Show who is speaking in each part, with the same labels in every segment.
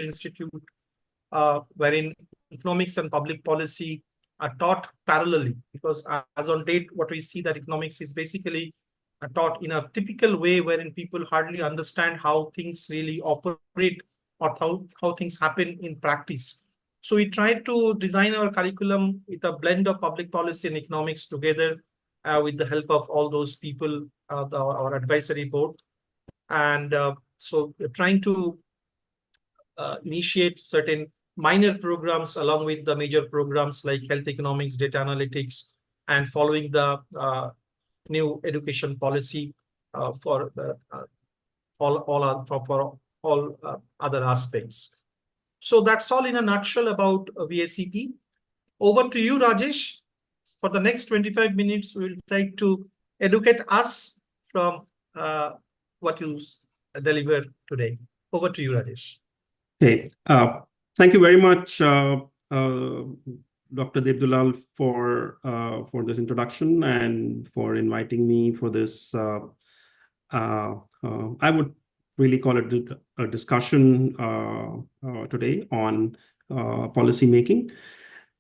Speaker 1: Institute, wherein economics and public policy are taught parallelly. Because as on date, what we see that economics is basically taught in a typical way, wherein people hardly understand how things really operate or how things happen in practice. So we tried to design our curriculum with a blend of public policy and economics together, with the help of all those people, our advisory board. And so we're trying to initiate certain minor programs along with the major programs like health economics, data analytics, and following the new education policy for for all other aspects. So that's all in a nutshell about VACP. Over to you, Rajesh. For the next 25 minutes, we'll try to educate us from what you deliver today. Over to you, Rajesh.
Speaker 2: Okay. Thank you very much, Dr. Devdulal, for this introduction and for inviting me for this. I would really call it a discussion today on policy making.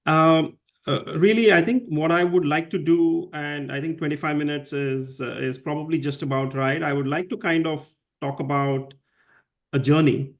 Speaker 2: Really, I think what I would like to do, and I think 25 minutes is probably just about right. I would like to kind of talk about a journey,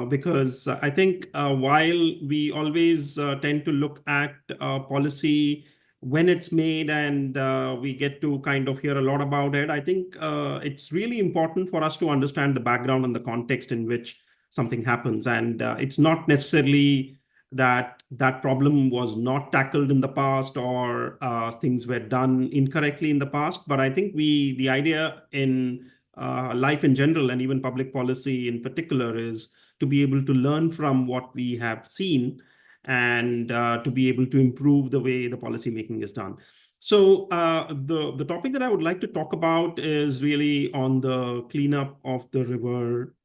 Speaker 2: because I think while we always tend to look at policy when it's made and we get to kind of hear a lot about it, I think it's really important for us to understand the background and the context in which something happens. And it's not necessarily that that problem was not tackled in the past or things were done incorrectly in the past. But I think the idea in life in general and even public policy in particular is to be able to learn from what we have seen and to be able to improve the way the policy making is done. So the topic that I would like to talk about is really on the cleanup of the river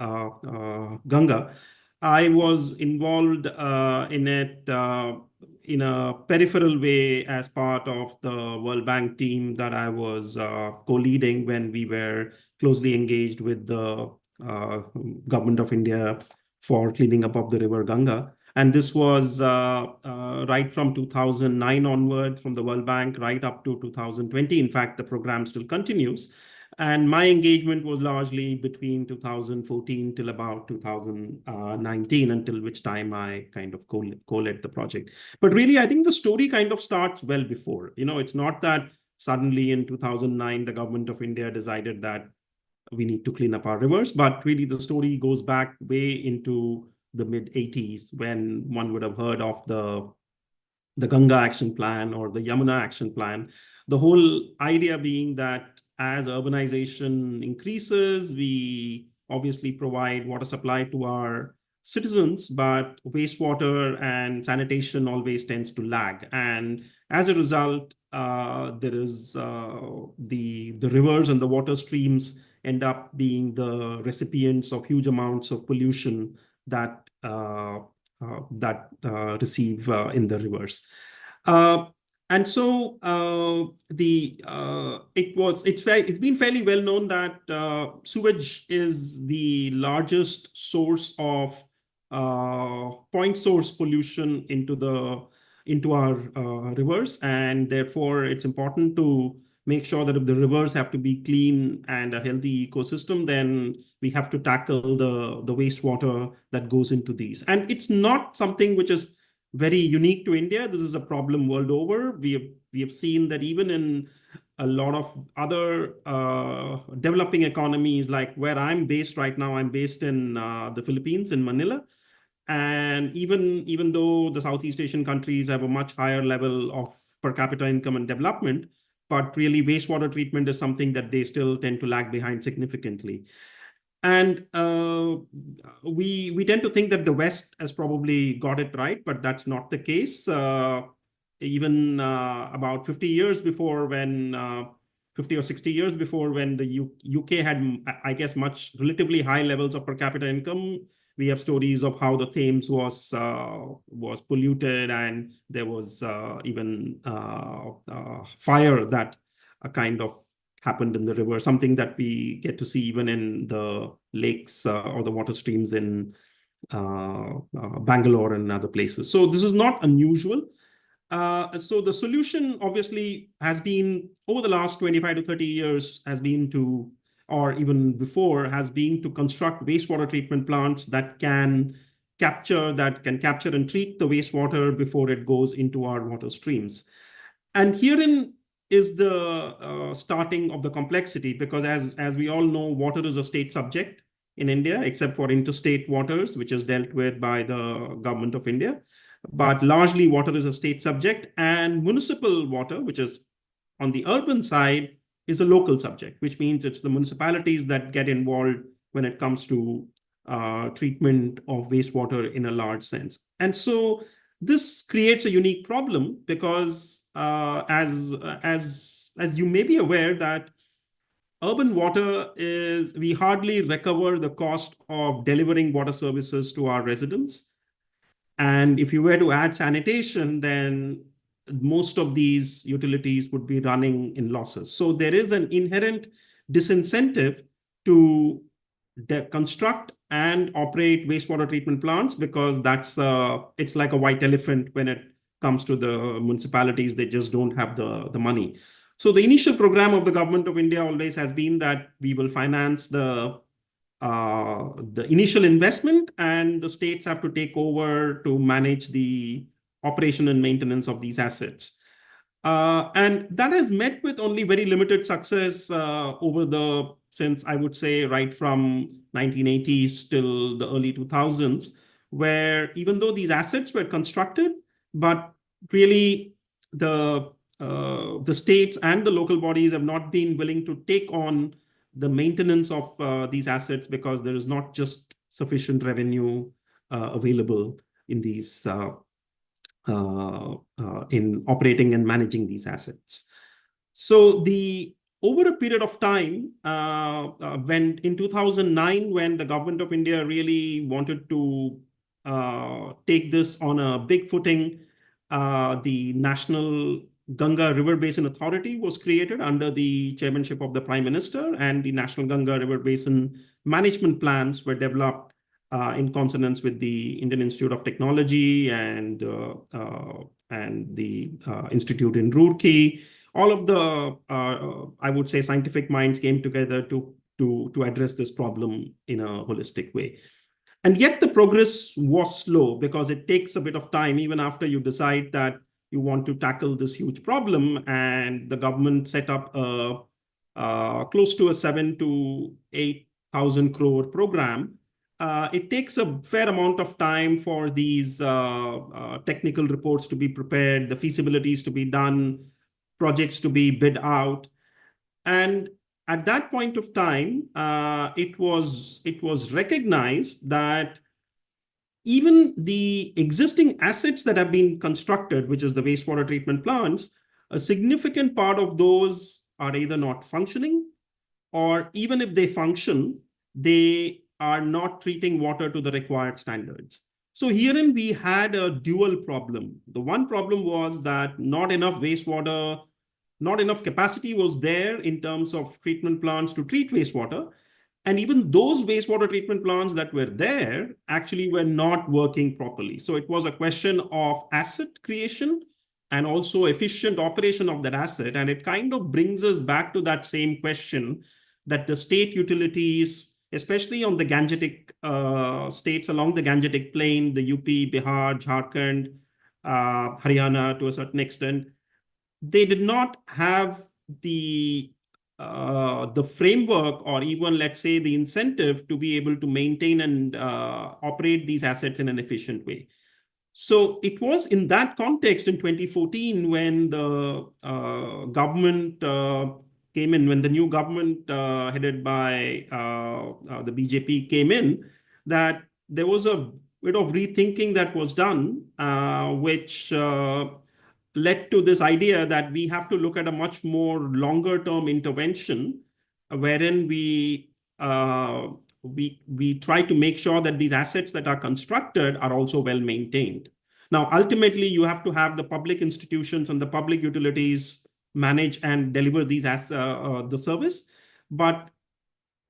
Speaker 2: Ganga. I was involved in it in a peripheral way as part of the World Bank team that I was co-leading when we were closely engaged with the government of India for cleaning up of the river Ganga. And this was right from 2009 onwards, from the World Bank right up to 2020. In fact, the program still continues. And my engagement was largely between 2014 till about 2019, until which time I kind of co-led the project. But really, I think the story kind of starts well before. It's not that suddenly in 2009, the government of India decided that we need to clean up our rivers. But really, the story goes back way into the mid-80s, when one would have heard of the Ganga Action Plan or the Yamuna Action Plan. The whole idea being that as urbanization increases, we obviously provide water supply to our citizens, but wastewater and sanitation always tends to lag. And as a result, there is the rivers and the water streams end up being the recipients of huge amounts of pollution that receive in the rivers. And so it's been fairly well known that sewage is the largest source of point source pollution into our rivers, and therefore it's important to make sure that if the rivers have to be clean and a healthy ecosystem, then we have to tackle the wastewater that goes into these. And it's not something which is very unique to India. This is a problem world over. We have seen that even in a lot of other developing economies, like where I'm based right now, I'm based in the Philippines, in Manila. And even though the Southeast Asian countries have a much higher level of per capita income and development, but really wastewater treatment is something that they still tend to lag behind significantly. And we tend to think that the West has probably got it right, but that's not the case. Even about 50 years before, when 50 or 60 years before, when the UK had, I guess, much relatively high levels of per capita income, we have stories of how the Thames was polluted, and there was even fire that kind of happened in the river, something that we get to see even in the lakes or the water streams in Bangalore and other places. So this is not unusual. So the solution obviously has been over the last 25 to 30 years has been to, or even before, has been to construct wastewater treatment plants that can capture and treat the wastewater before it goes into our water streams. And herein is the starting of the complexity, because as we all know, water is a state subject in India, except for interstate waters, which is dealt with by the government of India. But largely, water is a state subject, and municipal water, which is on the urban side, is a local subject, which means it's the municipalities that get involved when it comes to treatment of wastewater in a large sense. And so this creates a unique problem because, as you may be aware, that urban water is, we hardly recover the cost of delivering water services to our residents. And if you were to add sanitation, then most of these utilities would be running in losses. So there is an inherent disincentive to construct and operate wastewater treatment plants, because it's like a white elephant when it comes to the municipalities. They just don't have the money. So the initial program of the government of India always has been that we will finance the initial investment, and the states have to take over to manage the operation and maintenance of these assets. And that has met with only very limited success since I would say right from 1980s till the early 2000s, where even though these assets were constructed, but really the states and the local bodies have not been willing to take on the maintenance of these assets, because there is not just sufficient revenue available in these in operating and managing these assets. So over a period of time, when in 2009, when the government of India really wanted to take this on a big footing, the National Ganga River Basin Authority was created under the chairmanship of the Prime Minister, and the National Ganga River Basin management plans were developed in consonance with the Indian Institute of Technology and the Institute in Roorkee. All of the, I would say, scientific minds came together to address this problem in a holistic way. And yet the progress was slow, because it takes a bit of time, even after you decide that you want to tackle this huge problem. And the government set up close to a 7,000 to 8,000 crore program. It takes a fair amount of time for these technical reports to be prepared, the feasibilities to be done, projects to be bid out. And at that point of time, it was recognized that even the existing assets that have been constructed, which is the wastewater treatment plants, a significant part of those are either not functioning, or even if they function, they are not treating water to the required standards. So herein we had a dual problem. The one problem was that not enough capacity was there in terms of treatment plants to treat wastewater. And even those wastewater treatment plants that were there actually were not working properly. So it was a question of asset creation and also efficient operation of that asset. And it kind of brings us back to that same question, that the state utilities, especially on the Gangetic states along the Gangetic plain, the UP, Bihar, Jharkhand, Haryana to a certain extent, they did not have the framework, or even, let's say, the incentive to be able to maintain and operate these assets in an efficient way. So it was in that context in 2014 when the government came in, when the new government headed by the BJP came in, that there was a bit of rethinking that was done, which led to this idea that we have to look at a much more longer term intervention, wherein we try to make sure that these assets that are constructed are also well maintained. Now, ultimately, you have to have the public institutions and the public utilities manage and deliver these as the service. But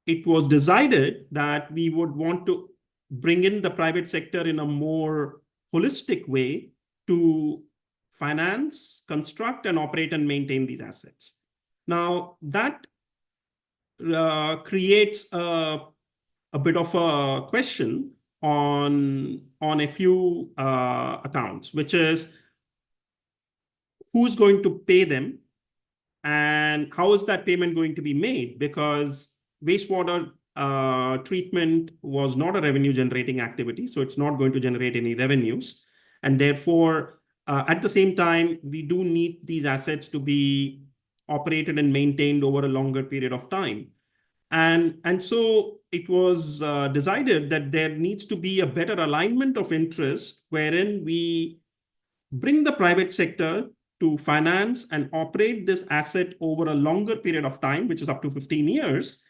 Speaker 2: it was decided that we would want to bring in the private sector in a more holistic way to finance, construct, and operate and maintain these assets. Now, that creates a bit of a question on a few accounts, which is who's going to pay them and how is that payment going to be made? Because wastewater treatment was not a revenue generating activity, so it's not going to generate any revenues. And therefore, at the same time, we do need these assets to be operated and maintained over a longer period of time. And so it was decided that there needs to be a better alignment of interest wherein we bring the private sector to finance and operate this asset over a longer period of time, which is up to 15 years.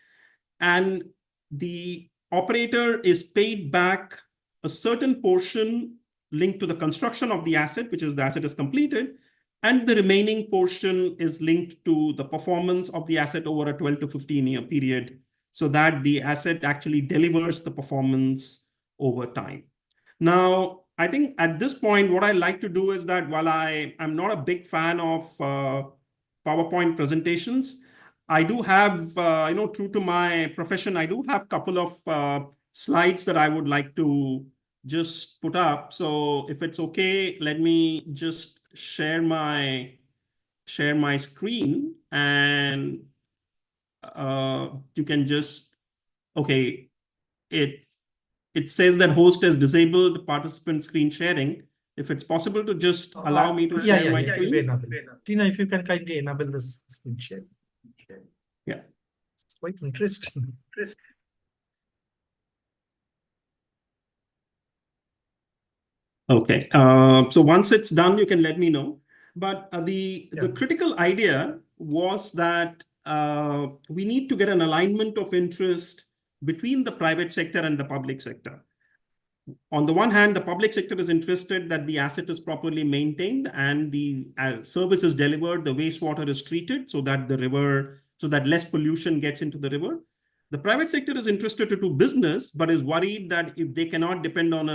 Speaker 2: And the operator is paid back a certain portion linked to the construction of the asset, which is the asset is completed, and the remaining portion is linked to the performance of the asset over a 12 to 15-year period, so that the asset actually delivers the performance over time. Now, I think at this point, what I like to do is that while I'm not a big fan of PowerPoint presentations, I do have, true to my profession, I do have a couple of slides that I would like to just put up. So if it's okay, let me just share my screen, and you can just, okay, it says that host has disabled participant screen sharing. If it's possible to just allow me to share my screen.
Speaker 1: Tina, if you can kindly enable this screen share.
Speaker 2: Yeah.
Speaker 1: It's quite interesting.
Speaker 2: Okay. So once it's done, you can let me know. But the critical idea was that we need to get an alignment of interest between the private sector and the public sector. On the one hand, the public sector is interested that the asset is properly maintained and the service is delivered, the wastewater is treated so that less pollution gets into the river. The private sector is interested to do business, but is worried that if they cannot depend on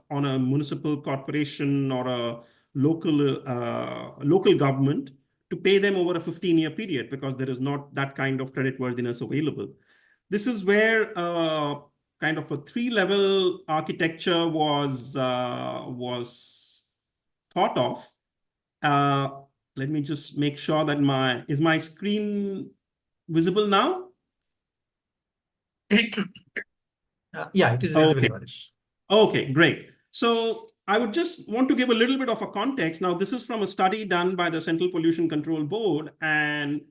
Speaker 2: a municipal corporation or a local government to pay them over a 15-year period, because there is not that kind of creditworthiness available. This is where kind of a three-level architecture was thought of. Let me just make sure that my screen visible now?
Speaker 1: Yeah, it is visible.
Speaker 2: Okay. Okay, great. So I would just want to give a little bit of a context. Now, this is from a study done by the Central Pollution Control Board. And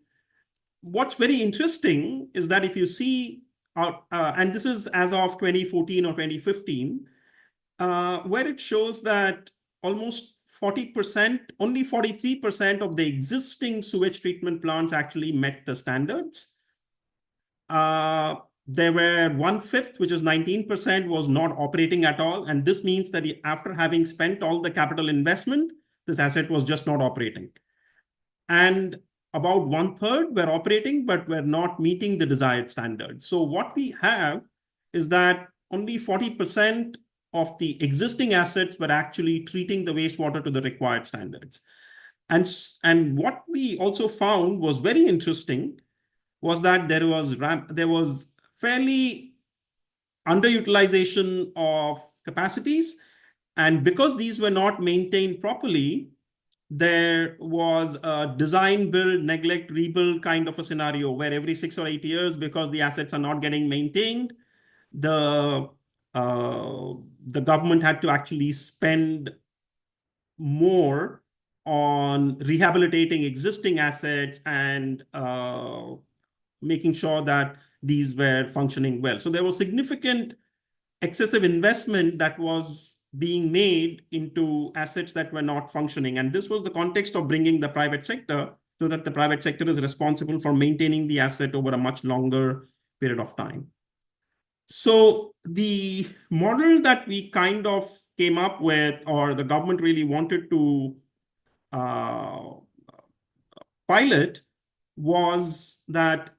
Speaker 2: what's very interesting is that if you see, and this is as of 2014 or 2015, where it shows that almost 40%, only 43% of the existing sewage treatment plants actually met the standards. There were 1/5, which is 19%, was not operating at all. And this means that after having spent all the capital investment, this asset was just not operating. And about 1/3 were operating, but were not meeting the desired standards. So what we have is that only 40% of the existing assets were actually treating the wastewater to the required standards. And what we also found was very interesting was that there was fairly underutilization of capacities. And because these were not maintained properly, there was a design, build, neglect, rebuild kind of a scenario where every 6 or 8 years, because the assets are not getting maintained, the government had to actually spend more on rehabilitating existing assets and making sure that these were functioning well. So there was significant excessive investment that was being made into assets that were not functioning. And this was the context of bringing the private sector, so that the private sector is responsible for maintaining the asset over a much longer period of time. So the model that we kind of came up with, or the government really wanted to pilot, was that,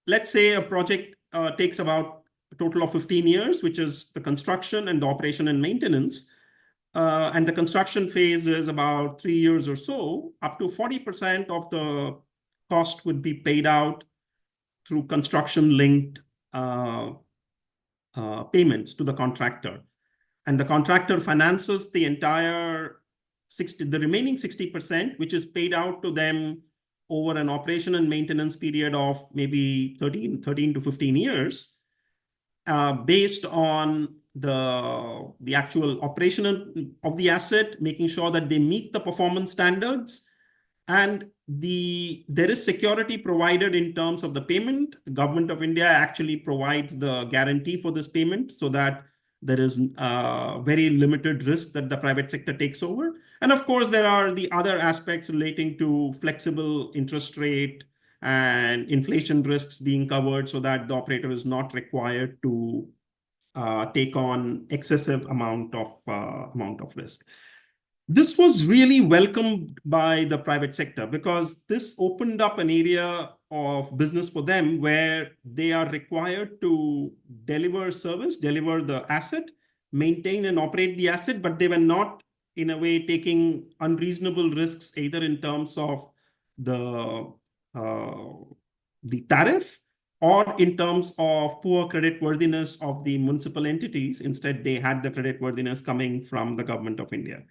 Speaker 2: let's say a project takes about a total of 15 years, which is the construction and the operation and maintenance. And the construction phase is about 3 years or so. Up to 40% of the cost would be paid out through construction-linked payments to the contractor. And the contractor finances the entire the remaining 60%, which is paid out to them over an operation and maintenance period of maybe 13 to 15 years, based on the actual operation of the asset, making sure that they meet the performance standards. And there is security provided in terms of the payment. Government of India actually provides the guarantee for this payment so that there is very limited risk that the private sector takes over. And of course, there are the other aspects relating to flexible interest rate and inflation risks being covered so that the operator is not required to take on excessive amount of risk. This was really welcomed by the private sector because this opened up an area of business for them where they are required to deliver service, deliver the asset, maintain and operate the asset, but they were not in a way taking unreasonable risks either in terms of the tariff or in terms of poor creditworthiness of the municipal entities. Instead, they had the creditworthiness coming from the government of India.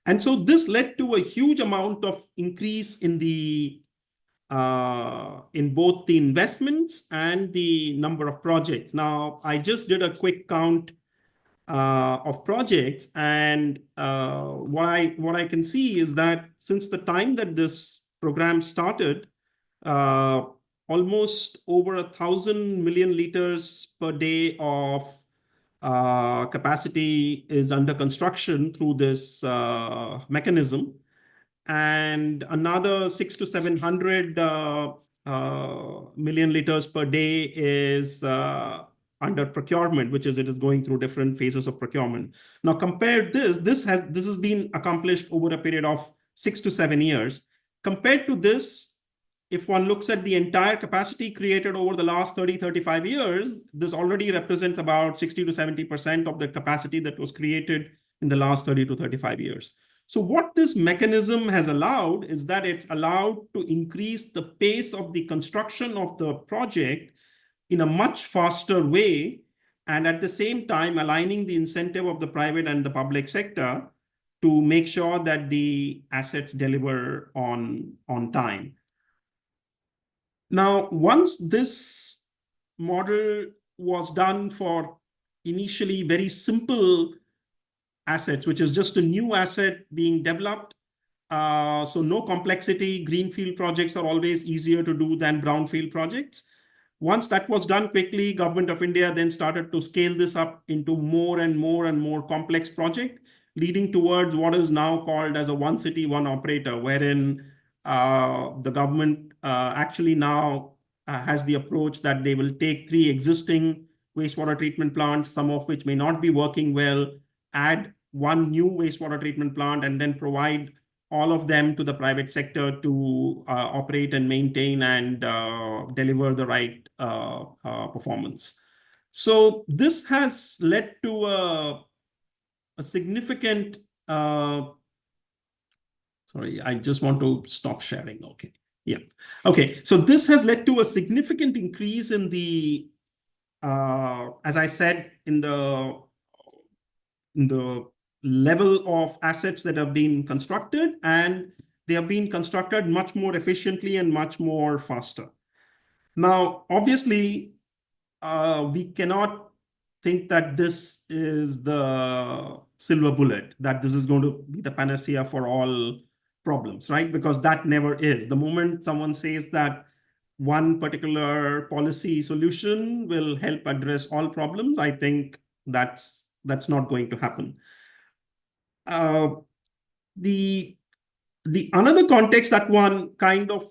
Speaker 2: And so this led to a huge amount of increase in both the investments and the number of projects. Now, I just did a quick count of projects, and what I can see is that since the time that this program started, almost over 1,000 million liters per day of capacity is under construction through this mechanism, and another 600 to 700 million liters per day is under procurement, which is it is going through different phases of procurement. Now, compare this has been accomplished over a period of 6 to 7 years. Compared to this, if one looks at the entire capacity created over the last 35 years, this already represents about 60 to 70% of the capacity that was created in the last 30 to 35 years. So what this mechanism has allowed is that it's allowed to increase the pace of the construction of the project in a much faster way, and at the same time aligning the incentive of the private and the public sector to make sure that the assets deliver on time. Now, once this model was done for initially very simple assets, which is just a new asset being developed, so no complexity, greenfield projects are always easier to do than brownfield projects. Once that was done quickly, Government of India then started to scale this up into more and more complex project, leading towards what is now called as a one city, one operator, wherein the government actually now has the approach that they will take 3 existing wastewater treatment plants, some of which may not be working well, add 1 new wastewater treatment plant, and then provide all of them to the private sector to operate and maintain and deliver the right performance. So this has led to a significant sorry, I just want to stop sharing. Okay. Yeah. Okay. So this has led to a significant increase in the, as I said, in the level of assets that have been constructed, and they have been constructed much more efficiently and much more faster. Now, obviously, we cannot think that this is the silver bullet, that this is going to be the panacea for all problems, right? Because that never is. The moment someone says that one particular policy solution will help address all problems, I think that's not going to happen. The another context that one kind of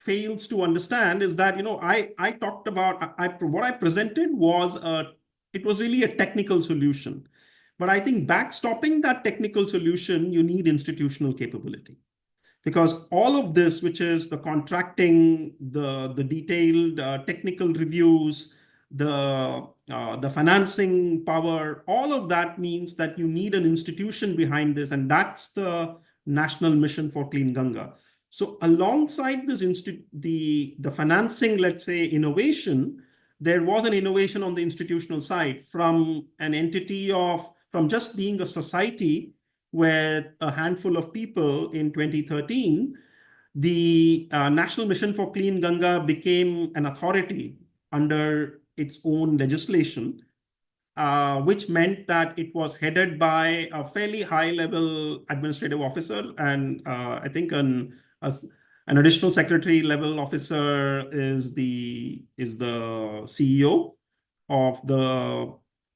Speaker 2: fails to understand is that, I talked about, what I presented was it was really a technical solution. But I think backstopping that technical solution, you need institutional capability. Because all of this, which is the contracting, the detailed technical reviews, the financing power, all of that means that you need an institution behind this, and that's the National Mission for Clean Ganga. So alongside this the financing, let's say, innovation, there was an innovation on the institutional side from an entity from just being a society with a handful of people in 2013. The National Mission for Clean Ganga became an authority under its own legislation, which meant that it was headed by a fairly high-level administrative officer, and I think an additional secretary level officer is the CEO of the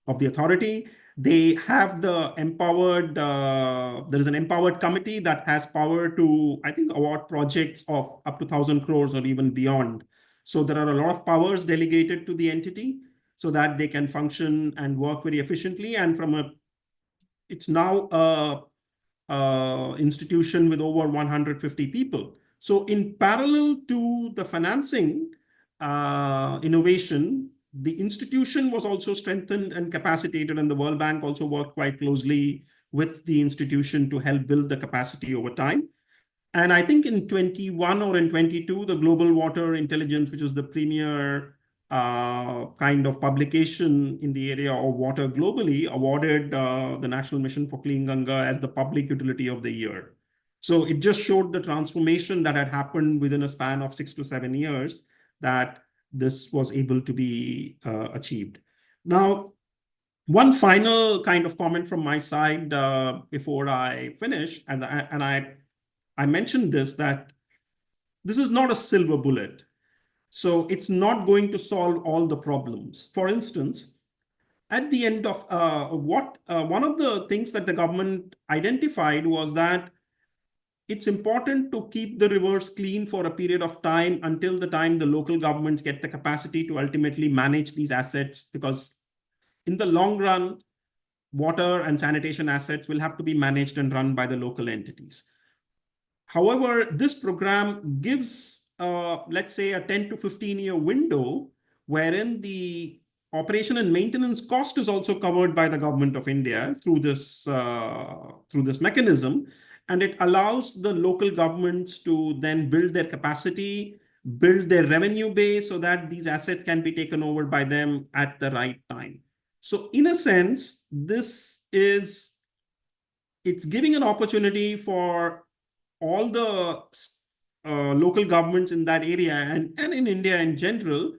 Speaker 2: authority. They have the empowered. There is an empowered committee that has power to, I think, award projects of up to 1,000 crores or even beyond. So there are a lot of powers delegated to the entity so that they can function and work very efficiently. And it's now a institution with over 150 people. So in parallel to the financing innovation, the institution was also strengthened and capacitated, and the World Bank also worked quite closely with the institution to help build the capacity over time. And I think in 21 or in 22, the Global Water Intelligence, which is the premier kind of publication in the area of water globally, awarded the National Mission for Clean Ganga as the Public Utility of the Year. So it just showed the transformation that had happened within a span of 6 to 7 years, that this was able to be achieved. Now, one final kind of comment from my side before I finish, and I mentioned this, that this is not a silver bullet. So it's not going to solve all the problems. For instance, at the end of one of the things that the government identified was that it's important to keep the rivers clean for a period of time until the time the local governments get the capacity to ultimately manage these assets, because in the long run, water and sanitation assets will have to be managed and run by the local entities. However, this program gives, let's say, a 10 to 15-year window wherein the operation and maintenance cost is also covered by the government of India through this mechanism, and it allows the local governments to then build their capacity, build their revenue base, so that these assets can be taken over by them at the right time. So in a sense, it's giving an opportunity for all the local governments in that area and in India in general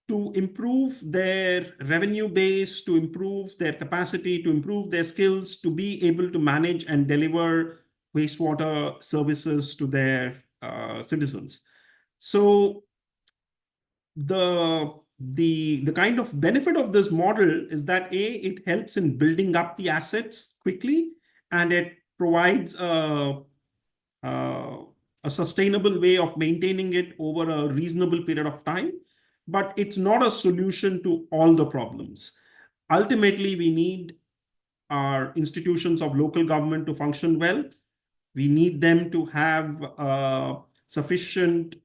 Speaker 2: to improve their revenue base, to improve their capacity, to improve their skills, to be able to manage and deliver wastewater services to their citizens. So the kind of benefit of this model is that it helps in building up the assets quickly, and it provides a sustainable way of maintaining it over a reasonable period of time, but it's not a solution to all the problems. Ultimately, we need our institutions of local government to function well. We need them to have sufficient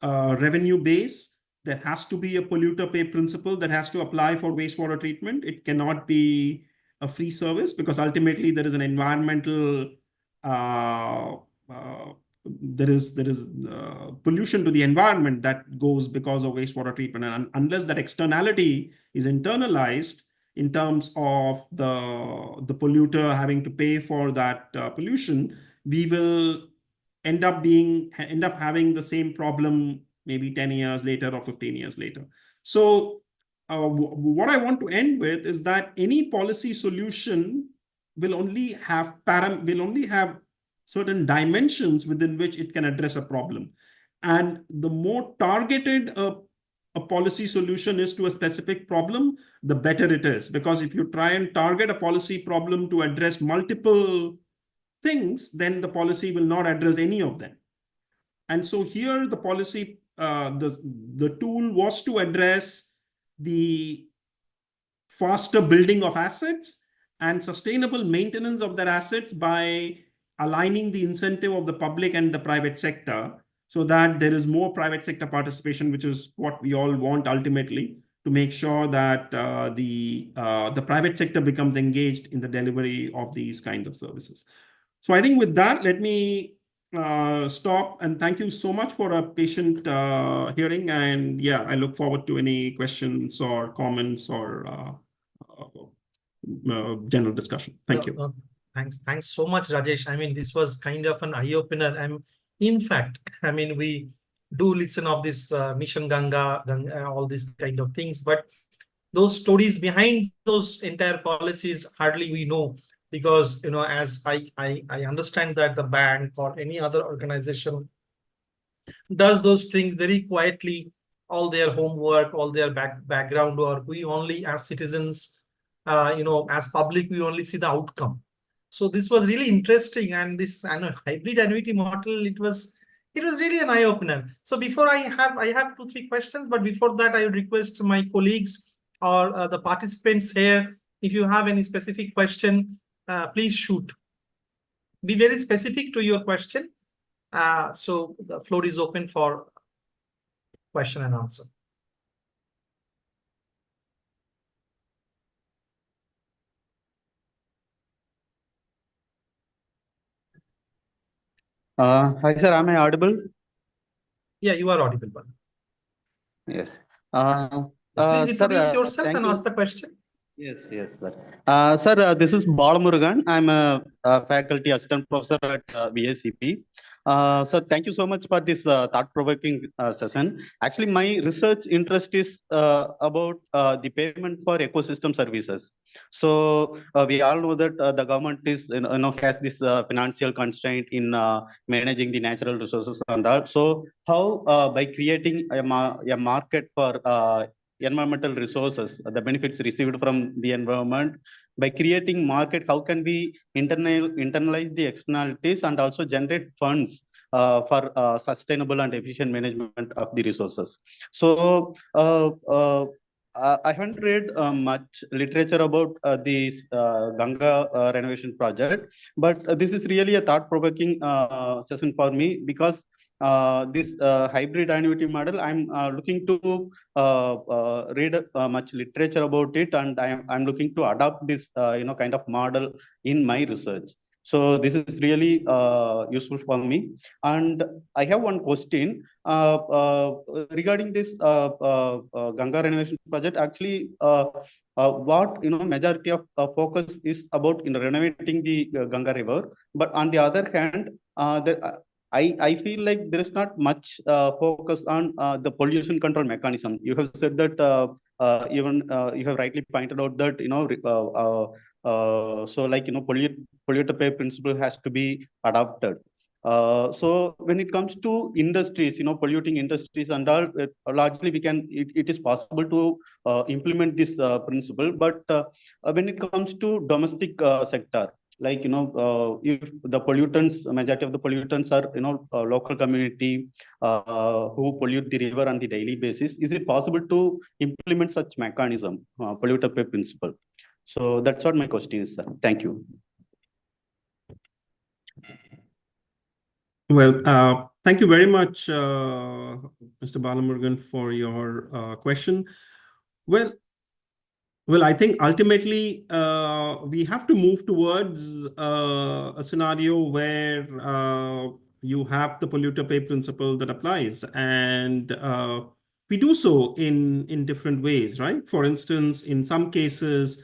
Speaker 2: revenue base. There has to be a polluter pay principle that has to apply for wastewater treatment. It cannot be a free service, because ultimately there is an environmental there is pollution to the environment that goes because of wastewater treatment, and unless that externality is internalized in terms of the polluter having to pay for that pollution, we will end up having the same problem maybe 10 years later or 15 years later. So what I want to end with is that any policy solution will only have certain dimensions within which it can address a problem. And the more targeted a policy solution is to a specific problem, the better it is. Because if you try and target a policy problem to address multiple things, then the policy will not address any of them. And so here the policy, the tool was to address the faster building of assets and sustainable maintenance of their assets by aligning the incentive of the public and the private sector, so that there is more private sector participation, which is what we all want ultimately. to make sure that the private sector becomes engaged in the delivery of these kinds of services. So I think with that, let me stop and thank you so much for a patient hearing. And yeah, I look forward to any questions or comments or general discussion. Thank you.
Speaker 1: Thanks so much, Rajesh. I mean, this was kind of an eye-opener. And in fact, I mean, we do listen of this Mission Ganga, all these kind of things, but those stories behind those entire policies hardly we know, because as I understand that the bank or any other organization does those things very quietly, all their homework, all their background work. We only, as citizens, as public, we only see the outcome. So this was really interesting, and this hybrid annuity model, it was really an eye opener. So before I have 2 3 questions, but before that, I would request my colleagues or the participants here, if you have any specific question, please shoot. Be very specific to your question. So the floor is open for question and answer.
Speaker 3: Hi, sir. Am I audible?
Speaker 1: Yeah, you are audible, Bal.
Speaker 3: Yes.
Speaker 1: Please introduce
Speaker 3: Sir,
Speaker 1: yourself
Speaker 3: thank
Speaker 1: and ask
Speaker 3: you.
Speaker 1: the question.
Speaker 3: Yes, yes, sir. Sir, this is Balamurugan. I'm a faculty assistant professor at VSCP. Sir, thank you so much for this thought-provoking session. Actually, my research interest is about the payment for ecosystem services. So we all know that the government is, has this financial constraint in managing the natural resources and all. So how by creating a market for environmental resources, the benefits received from the environment, by creating market, how can we internalize the externalities and also generate funds for sustainable and efficient management of the resources. So I haven't read much literature about this Ganga renovation project, but this is really a thought-provoking session for me, because this hybrid annuity model, I'm looking to read much literature about it, and I'm looking to adopt this kind of model in my research. So this is really useful for me. And I have one question regarding this Ganga renovation project. Actually, what majority of focus is about in renovating the Ganga river, but on the other hand, I feel like there is not much focus on the pollution control mechanism. You have said that even you have rightly pointed out that so like polluter pay principle has to be adopted. So when it comes to industries, polluting industries and all, largely it is possible to implement this principle. But when it comes to domestic sector, like if the pollutants, majority of the pollutants are local community who pollute the river on the daily basis, is it possible to implement such mechanism, polluter pay principle? So that's what my question is, sir. Thank you.
Speaker 2: Well, thank you very much, Mr. Balamurugan, for your question. Well, I think ultimately we have to move towards a scenario where you have the polluter pay principle that applies, and we do so in different ways, right? For instance, in some cases,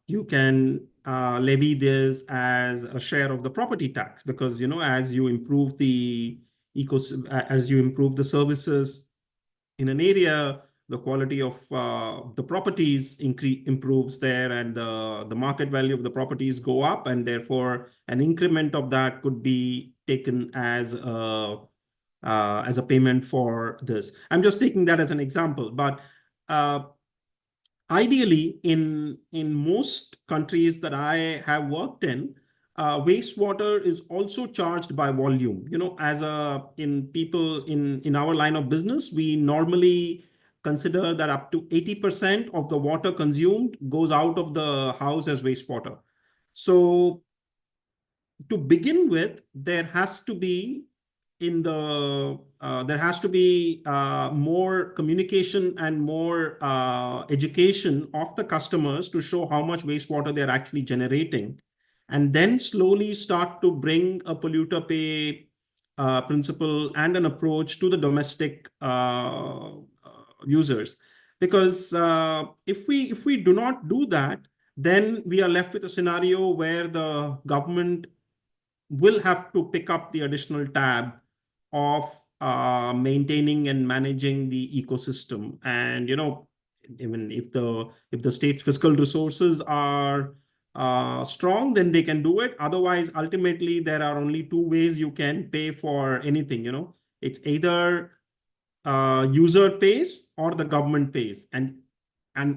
Speaker 2: you can levy this as a share of the property tax, because as you improve the as you improve the services in an area, the quality of the properties improves there, and the market value of the properties go up, and therefore an increment of that could be taken as a payment for this. I'm just taking that as an example, but ideally, in most countries that I have worked in, wastewater is also charged by volume. As in our line of business, we normally consider that up to 80% of the water consumed goes out of the house as wastewater. So to begin with, there has to be there has to be more communication and more education of the customers to show how much wastewater they're actually generating, and then slowly start to bring a polluter pay principle and an approach to the domestic users. Because if we do not do that, then we are left with a scenario where the government will have to pick up the additional tab of maintaining and managing the ecosystem. And even if the state's fiscal resources are strong, then they can do it. Otherwise, ultimately, there are only two ways you can pay for anything. It's either user pays or the government pays. And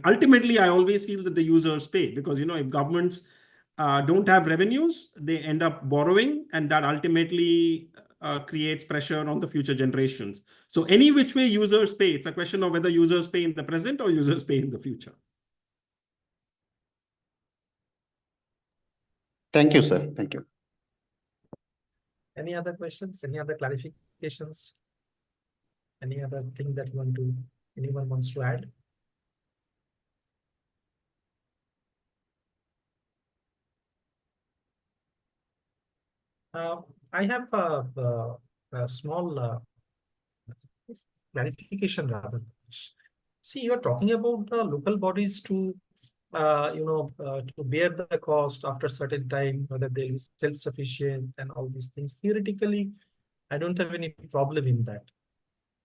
Speaker 2: ultimately, I always feel that the users pay, because if governments don't have revenues, they end up borrowing, and that ultimately creates pressure on the future generations. So any which way users pay, it's a question of whether users pay in the present or users pay in the future.
Speaker 3: Thank you, sir. Thank you.
Speaker 1: Any other questions? Any other clarifications? Any other thing that anyone wants to add? I have a small clarification rather. See, you are talking about the local bodies to bear the cost after certain time, whether they'll be self-sufficient and all these things. Theoretically, I don't have any problem in that.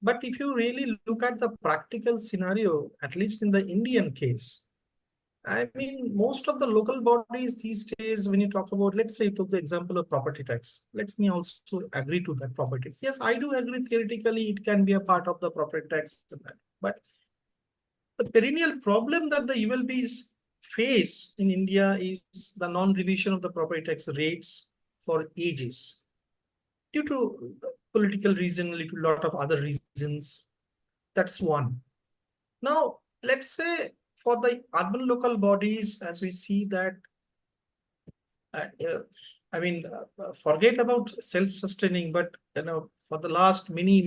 Speaker 1: But if you really look at the practical scenario, at least in the Indian case, I mean, most of the local bodies these days, when you talk about, let's say, you took the example of property tax. Let me also agree to that property tax. Yes, I do agree theoretically it can be a part of the property tax. But the perennial problem that the ULBs face in India is the non-revision of the property tax rates for ages. Due to political reason, a lot of other reasons. That's one. Now, let's say for the urban local bodies, as we see that, forget about self-sustaining, but for the last many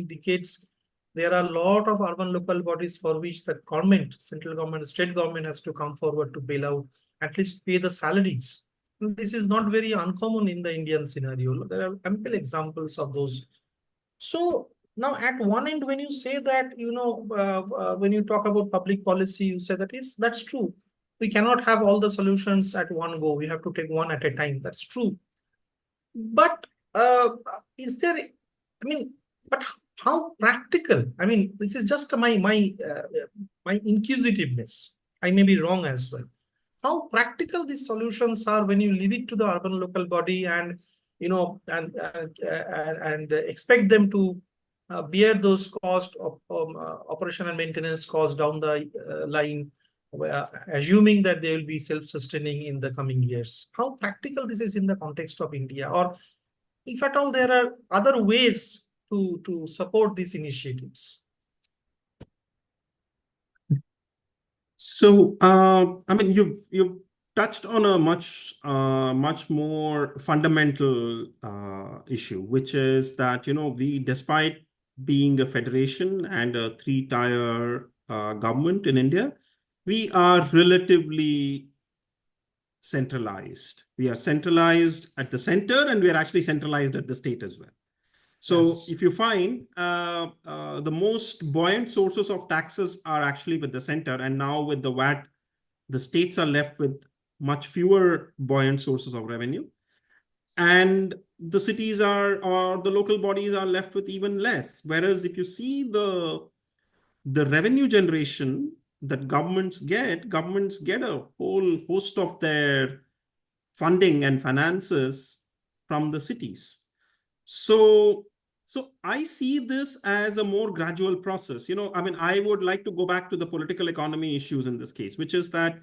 Speaker 1: decades, there are a lot of urban local bodies for which the government, central government, state government has to come forward to bail out, at least pay the salaries. This is not very uncommon in the Indian scenario. There are ample examples of those. So now at one end, when you say that, when you talk about public policy, you say that's true. We cannot have all the solutions at one go. We have to take one at a time. That's true. But is there, but how practical? I mean, this is just my inquisitiveness. I may be wrong as well. How practical these solutions are when you leave it to the urban local body and expect them to bear those costs of operation and maintenance costs down the line, assuming that they will be self-sustaining in the coming years. How practical this is in the context of India, or if at all there are other ways to support these initiatives?
Speaker 2: So, you've touched on a much more fundamental issue, which is that, we, despite being a federation and a three-tier government in India, we are relatively centralized. We are centralized at the center, and we are actually centralized at the state as well. So yes, if you find the most buoyant sources of taxes are actually with the center, and now with the VAT, the states are left with much fewer buoyant sources of revenue. And the cities or the local bodies are left with even less. Whereas if you see the revenue generation that governments get a whole host of their funding and finances from the cities. So I see this as a more gradual process. I would like to go back to the political economy issues in this case, which is that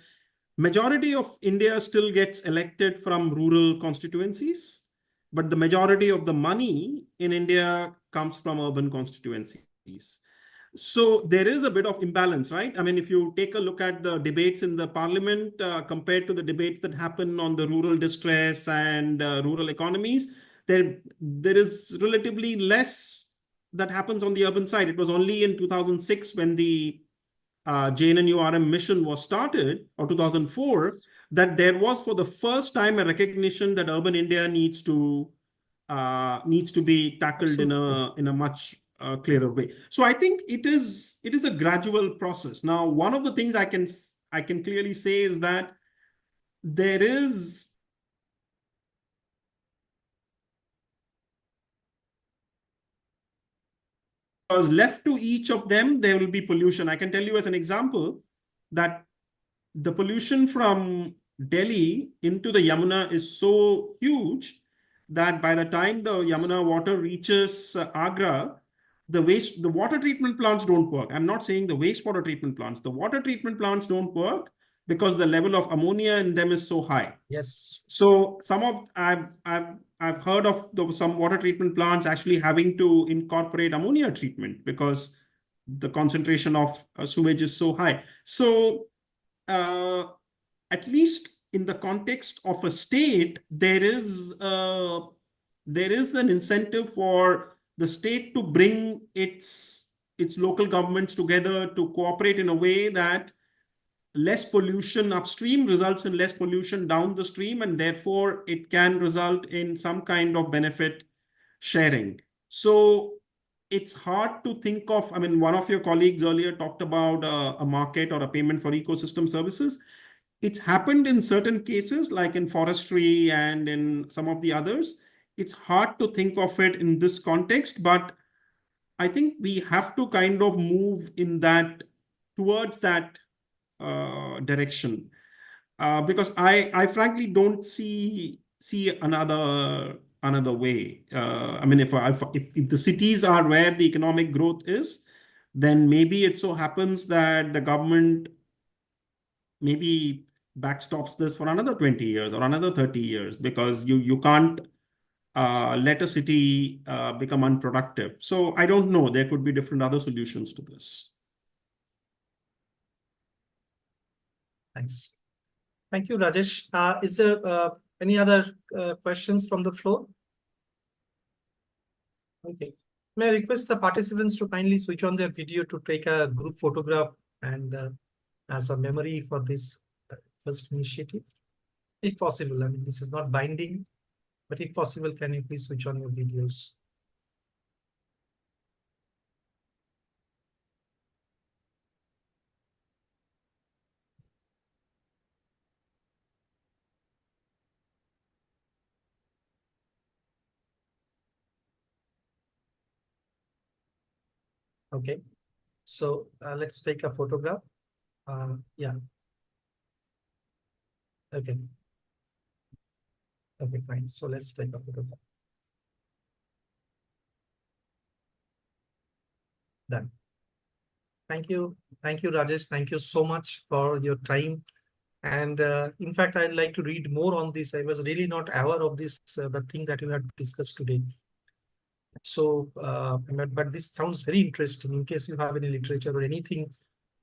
Speaker 2: majority of India still gets elected from rural constituencies, but the majority of the money in India comes from urban constituencies. So there is a bit of imbalance, right? If you take a look at the debates in the parliament compared to the debates that happen on the rural distress and rural economies, there is relatively less that happens on the urban side. It was only in 2006 when the JNNURM mission was started, or 2004, that there was for the first time a recognition that urban India needs to be tackled in a much clearer way. So I think it is a gradual process. Now, one of the things I can clearly say is that there is because left to each of them, there will be pollution. I can tell you as an example that the pollution from Delhi into the Yamuna is so huge that by the time the Yamuna water reaches Agra, the water treatment plants don't work. I'm not saying the wastewater treatment plants. The water treatment plants don't work because the level of ammonia in them is so high.
Speaker 1: Yes.
Speaker 2: So I've heard of some water treatment plants actually having to incorporate ammonia treatment because the concentration of sewage is so high. So at least in the context of a state, there is an incentive for the state to bring its local governments together to cooperate in a way that less pollution upstream results in less pollution down the stream, and therefore it can result in some kind of benefit sharing. So it's hard to think of, I mean, one of your colleagues earlier talked about a market or a payment for ecosystem services. It's happened in certain cases, like in forestry and in some of the others. It's hard to think of it in this context, but I think we have to kind of move in that towards that direction, because I frankly don't see another way. I mean, if the cities are where the economic growth is, then maybe it so happens that the government maybe backstops this for another 20 years or another 30 years, because you can't let a city become unproductive. So I don't know. There could be different other solutions to this.
Speaker 1: Thanks. Thank you, Rajesh. Is there any other questions from the floor? Okay. May I request the participants to kindly switch on their video to take a group photograph and as a memory for this first initiative, if possible. I mean, this is not binding, but if possible, can you please switch on your videos? Okay, so let's take a photograph. Yeah. Okay. Okay, fine. So let's take a photograph. Done. Thank you, Rajesh. Thank you so much for your time. And in fact, I'd like to read more on this. I was really not aware of this, the thing that you had discussed today. So, but this sounds very interesting. In case you have any literature or anything,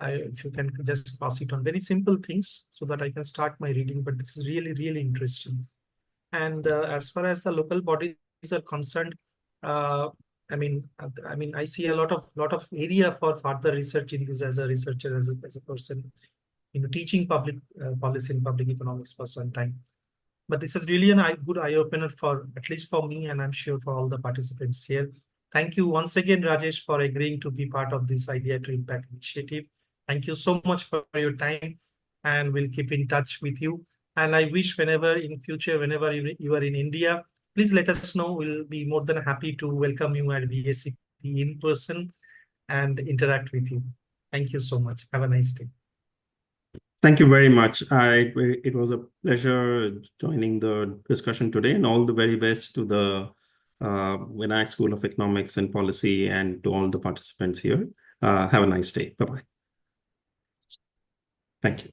Speaker 1: if you can just pass it on. Very simple things so that I can start my reading. But this is really, really interesting. And as far as the local bodies are concerned, uh, I see a lot of area for further research in this as a researcher, as a person, teaching public policy and public economics for some time. But this is really a good eye-opener for, at least for me, and I'm sure for all the participants here. Thank you once again, Rajesh, for agreeing to be part of this Idea to Impact initiative. Thank you so much for your time, and we'll keep in touch with you. And I wish whenever in future, whenever you are in India, please let us know. We'll be more than happy to welcome you at VACP in person and interact with you. Thank you so much. Have a nice day.
Speaker 2: Thank you very much. It was a pleasure joining the discussion today, and all the very best to the Vinayak School of Economics and Policy and to all the participants here. Have a nice day. Bye-bye. Thank you.